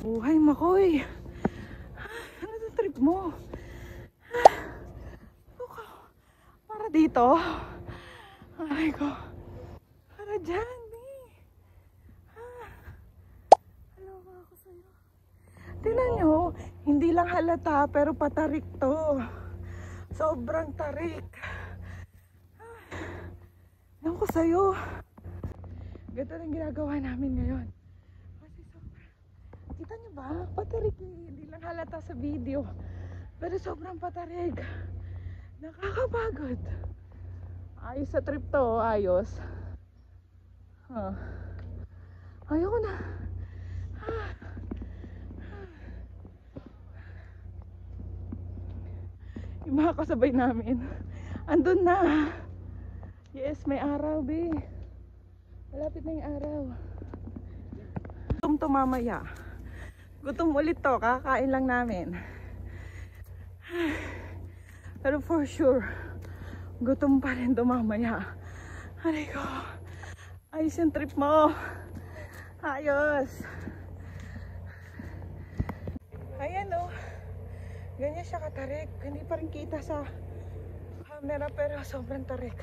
Buhay Makoy. Ano yung trip mo? Para dito? Ay ko. Para dyan, Halawa ako sa'yo. Tingnan nyo, hindi lang halata pero patarik to. Sobrang tarik. Ewan ko sa'yo. Ganito lang ginagawa namin ngayon. Kasi sobrang, kita nyo ba? Patarik, hindi lang halata sa video. Pero sobrang patarik. Nakakapagod. Ayos sa trip to, ayos. Ayoko na. Yung mga kasabay namin andun na. Yes, may araw, be. Malapit na yung araw. Gutom to mamaya. Gutom ulit to, kakain lang namin. Pero for sure gutom pa rin to mamaya. Aray ko. Ayos yung trip mo. Ayos. Ayan o. Ganyan siya katarik. Hindi pa rin kita sa camera pero sobrang tarik.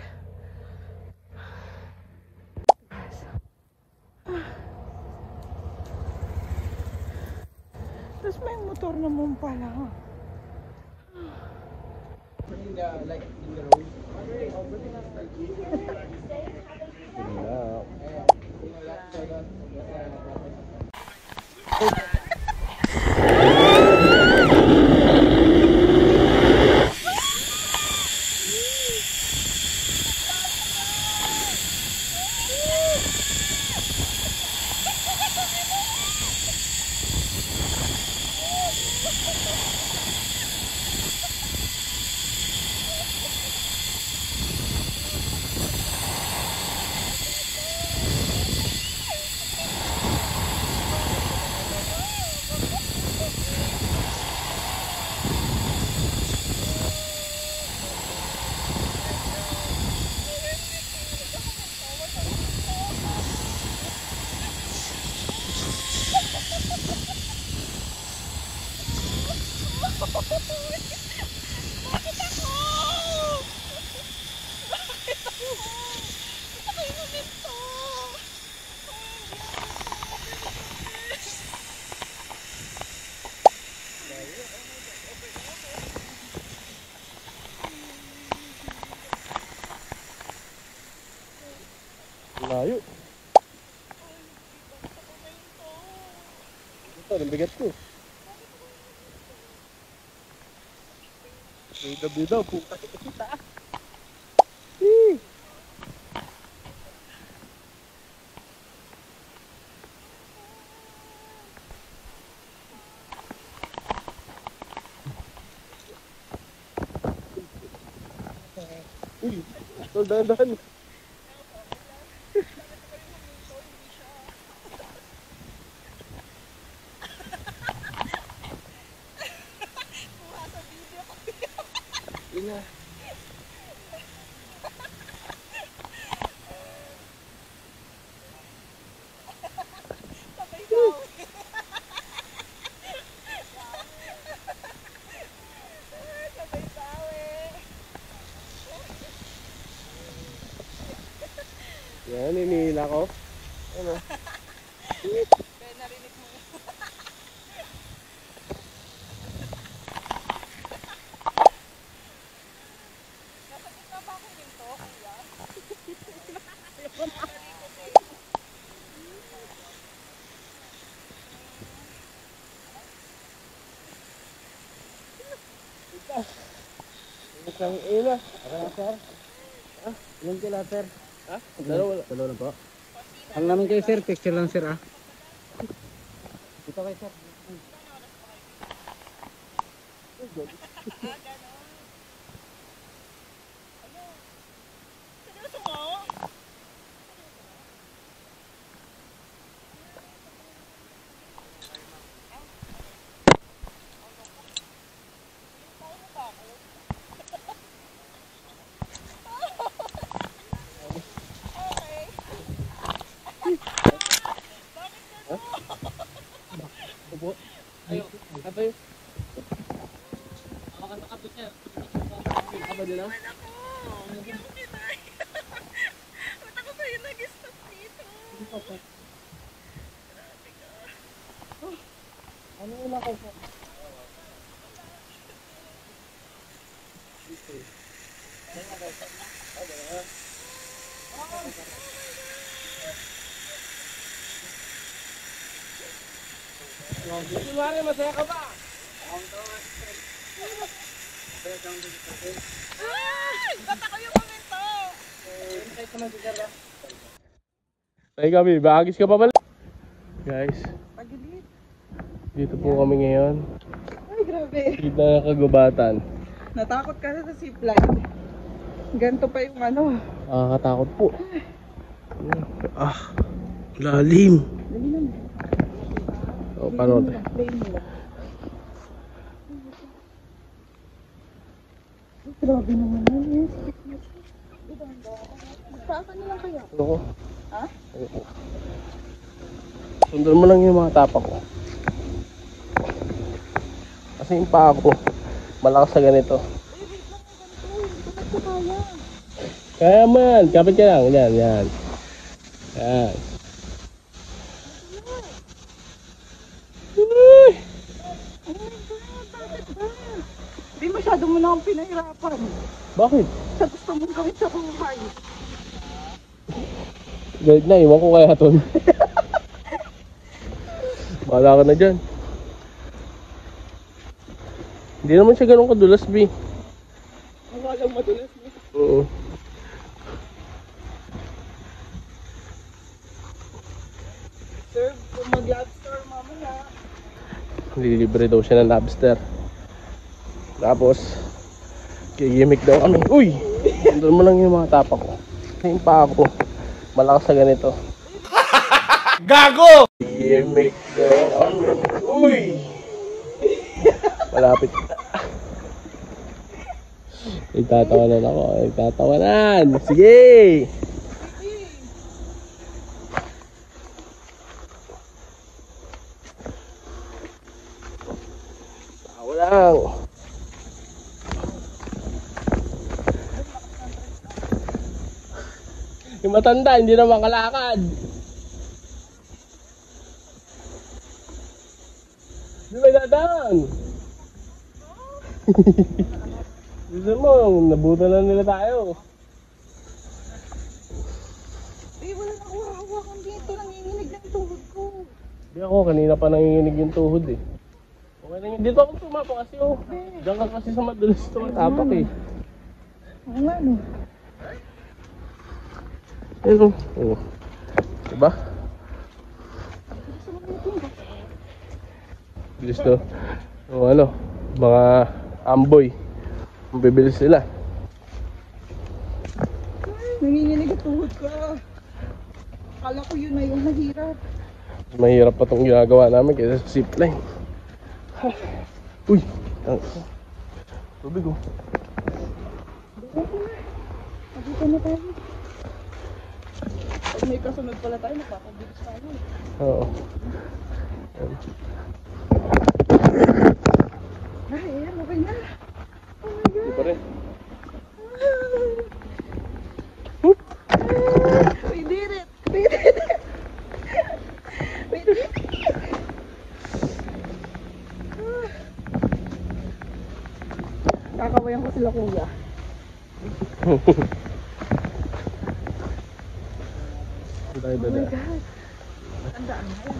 Tapos may motor naman pala. Like in the road. Layo. Ito, ang bigat ko. Bida-bida, puta kita. Uy, dahan-dahan. Ina. Yan, inihila ko. Ano? Kaya narinig mo. Nasa gitna ba ako nito, kuya? Isang ina. Ano, sir? Ha? Ilang kila, sir? Ha? Dalawa lang po. Ang namin kayo, sir. Picture lang, sir, ah. Ito kayo, sir. Upo. Ayo, tayo. Awakan sa kapit niya. Apa din ah? Hindi ako kinaya. Ba't ako sa'yo nag-stop dito? Grabe ka. Ano yung ako po? Kunwari, masaya ka ba? Ay! Ba't ako yung komento? Ay kami, bahagis ka pa pala. Guys, Pagilid. dito po kami ngayon. Ay, grabe. Dito na kagubatan. Natakot ka na sa zipline. Ganito pa yung ano. Nakakatakot po. Ah, lalim. Dali lang. O, paano ito? Play mo lang. Ay, grabe naman yun. Magpaasan na lang kaya. Ano ko? Ha? Ayoko. Sundan mo lang yung mga tapak ko. Kasi yung paa ko, malakas sa ganito. Kaya man, kapit ka lang. Yan, yan. Yan. Oh my God, bakit ba? Hindi masyado mo na akong pinahirapan. Bakit? Sa gusto mong gawin sa buhay. Galit na, iwan ko kaya ito. Bahala ka na dyan. Hindi naman siya ganun kadulas, B. Walang madulas mo. Oo. Sir, kung mag-lobster mamaya. Lilibre daw siya ng lobster. Tapos, kigimik daw kami. Uy! Sundan mo lang yung mga tapak ko. Kasi yung paa ko, malakas sa ganito. Gago! Kigimik daw kami. Uy! Malapit. Nagtatawanan ako. Nagtatawanan. Sige! Tawa lang. Yung matanda, hindi na makalakad. Di ba dadaan? Gusto mo, nabutan na nila tayo. Eh, wala na hawakan dito. Nanginginig ng tuhod ko. Di ako, kanina pa nanginginig yung tuhod eh. Okay na yun. Dito ako tumapa kasi oh. Diyan ka kasi sa madulas tumatapak eh. Oo nga, no. Ayun oh. Oh. Diba? Bilis to. O ano, mga amboy. Ang bibilis sila. Nanginginig ang tuhod ko. Akala ko yun na yung mahirap. Mahirap pa itong ginagawa namin kaysa sa zipline. Uy! Tubig oh. Pagkita na tayo. Pag may kasunod pala tayo, napapabilis tayo. Oo. Ay, ayan, okay na. Oh my God. Di pa rin. We did it! We did it! We did it! Kakawayan ko sila kuya. Tayo Oh my dada. God! Tandaan mo yan.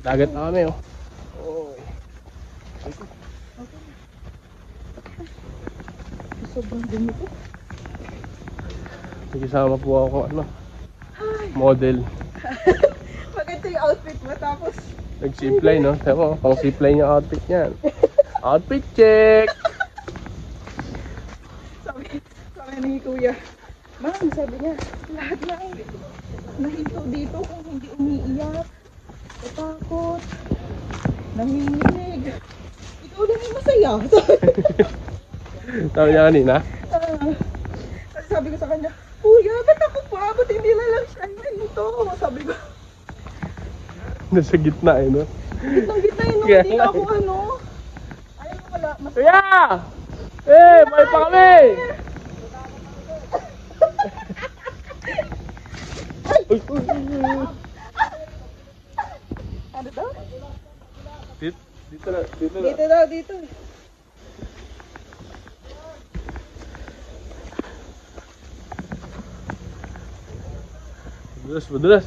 Dagat na kami oh. Oy. Sobrang dumi ko. Nagkasama po ako ano, model. Maganda yung outfit mo tapos Nag-zipline no? Sabi mo, pang zipline yung outfit niyan. Outfit check! sabi ni kuya, Ma'am, sabi niya, lahat lang nahinto dito kung hindi umiiyak, natakot, nanginginig. Ikaw lang yung masaya. Sabi niya kanina. Kasi sabi ko sa kanya, Kuya, ba't ako pa? Ba't hindi na lang siya ito? Sabi ko, Nasa gitna eh, no? gitnang-gitna yun, Kaya hindi nga ako ano. Ayaw mo wala. Mas Kuya! Eh, may pa kami! Uy, uy, uy. ano daw? Dito na, dito na. Dito daw, dito. Madulas, madulas.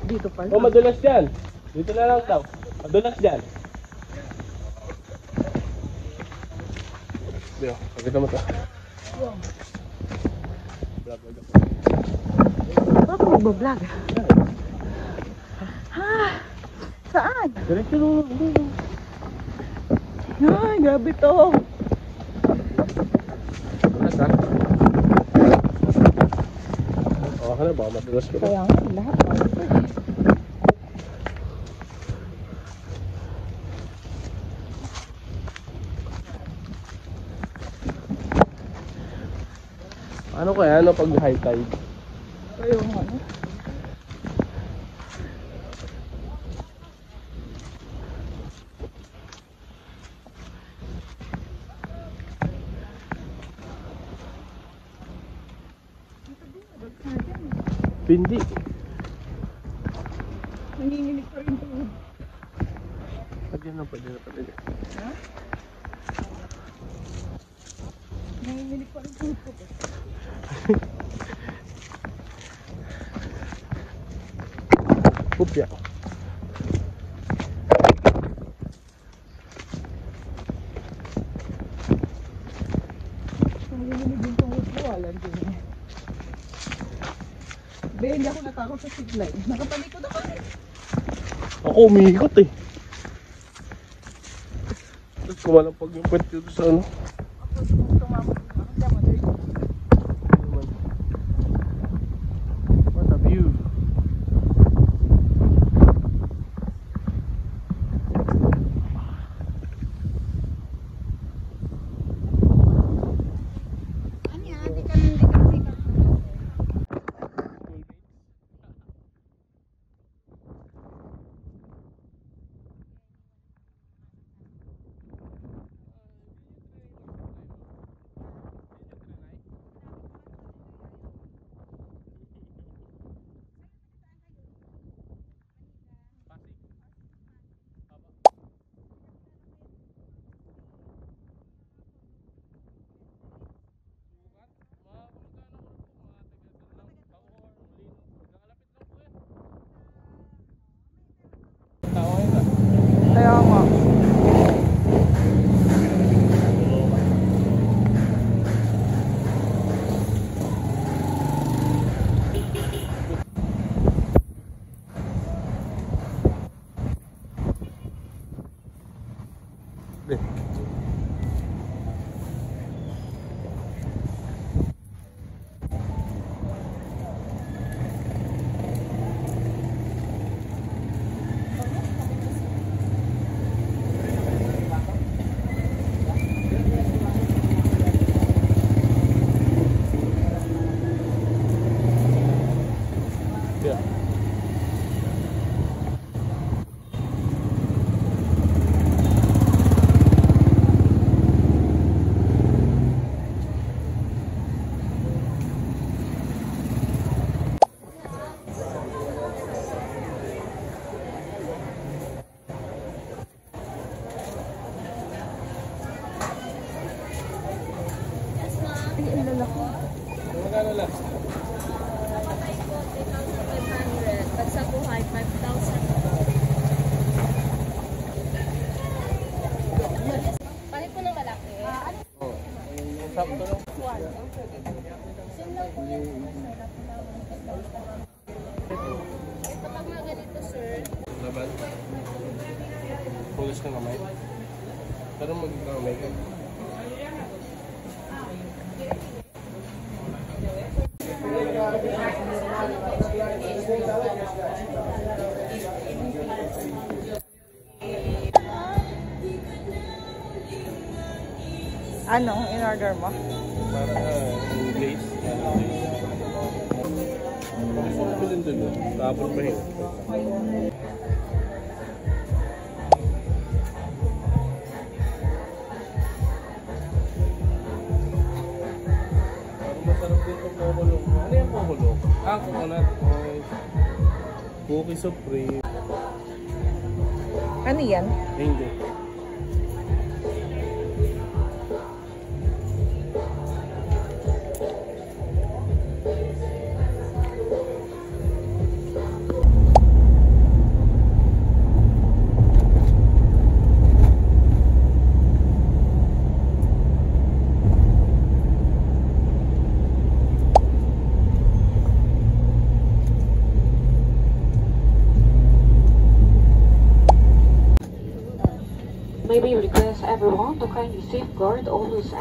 Dito pala. Oh, madulas dyan. Dito na lang daw. Madulas dyan. Biyo, pakita mo to. Vlog, vlog. Ba't ako magbablog? Ha? Saan? Diretso lang. Ay, grabe to. Madulas ha? Oo ka na, baka madulas ko na. Kaya nga, lahat. Ano kaya, ano pag high tide? Kaya nga, ano? Pindi. Nanginginig pa rin to. Pwede na, pwede na, pwede na. Ha? Nanginginig pa rin to. Pupya. Nanginginig yung tungkol ko. Alam ko na. Hindi ako natakot sa zipline. Nakapalikod ako eh. Ako umiikot eh. Tapos kumalampag yung puwet dito sa ano. Ako yung tumama. Ako siya mother. What a view. Ano yan? Di ka sikat. Kaya nga. Deh. Ya. Ay, ang lalaki. Magkano lang? Pag sa buhay, 5,000. Palit po ng malaki. Oh. Sakto lang. Kapag mga ganito, sir, Laban. Pulis ka namay. Pero mag-kamay ka. Anong in-order mo? Para glaze. Gusto ko bilhin dun. Double mahil. Masarap din itong kukulong. Ano yung kukulong? Coconut oil. Cookie supreme. Ano yan? Hindi. May we request everyone to kindly safeguard all those